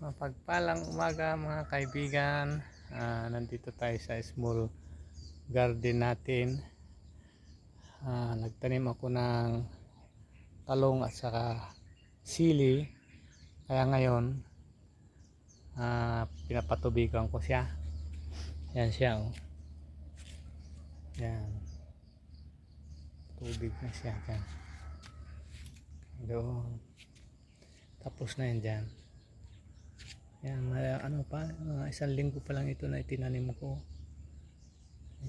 Mapagpalang umaga mga kaibigan. Nandito tayo sa small garden natin. Nagtanim ako ng talong at saka sili. Kaya ngayon pinapatubigan ko siya. Yan siya, oh. Yan. Tubig na siya dyan. Doon. Tapos na yan dyan. Yan, ano pa, isang linggo pa lang ito na itinanim ko.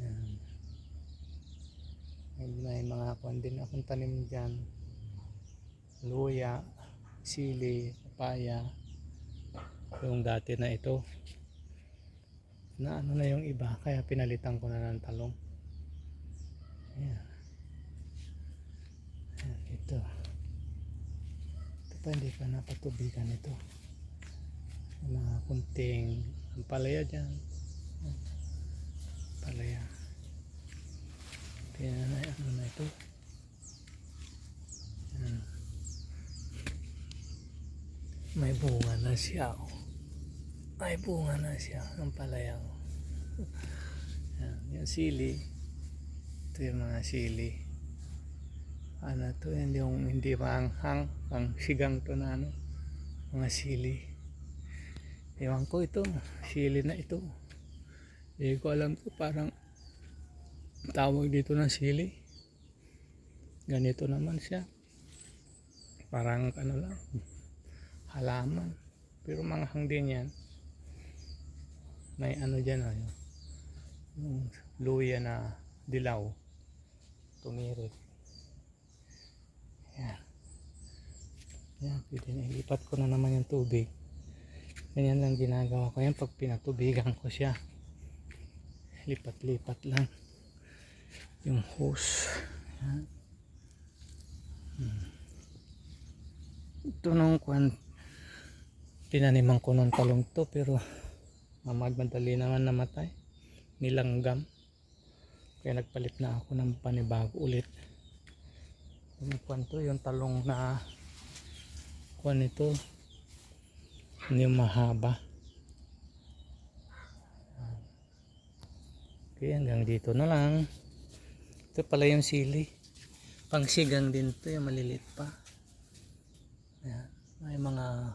Yan. May mga kuwan din akong tanim dyan. Luya, sili, papaya. Yung dati na ito. Na ano na yung iba, kaya pinalitan ko na ng talong. Yan. Yan, ito. Ito pa hindi pa napatubigan ito. Mga kunting ampalaya dyan, ampalaya. Kaya na ano na ito. May bunga na siya, oh. May bunga na siya ampalaya, oh. Yan sili. Ito yung mga sili. Ano to, hindi maanghang, pang sigang to na ano, mga sili. Ewan ko ito, sili na ito. Hindi ko alam to, parang tawag dito ng sili. Ganito naman siya. Parang ano lang, halaman. Pero manghang din yan. May ano dyan, oh, yung luya na dilaw. Tumirik. Yan. Yan, pwede na ilipat ko na naman yung tubig. Ganyan lang ginagawa ko yan pag pinatubigan ko siya. Lipat-lipat lang yung hose. Yan. Ito nung kwan, tinaniman ko ng talong to pero madali naman namatay. Nilanggam. Kaya nagpalit na ako ng panibago ulit. Yung kwan to, yung talong na kwan ito. Yung mahaba. Okay, hanggang dito na lang. Ito pala yung sili. Pangsigang din to, yung maliliit pa. Ayan. May mga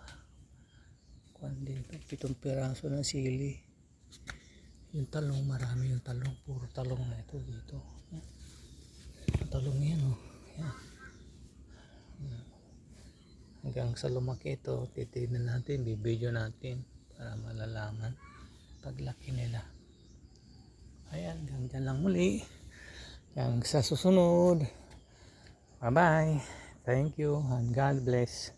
kuwan dito, 7 piraso ng sili. Yung talong, marami yung talong. Puro talong na ito dito. Talong yan, oh. Ayan. Hanggang sa lumaki ito, titignan natin, bibidyo natin para malalaman paglaki nila. Ayan, hanggang dyan lang muli. Hanggang sa susunod. Bye bye. Thank you and God bless.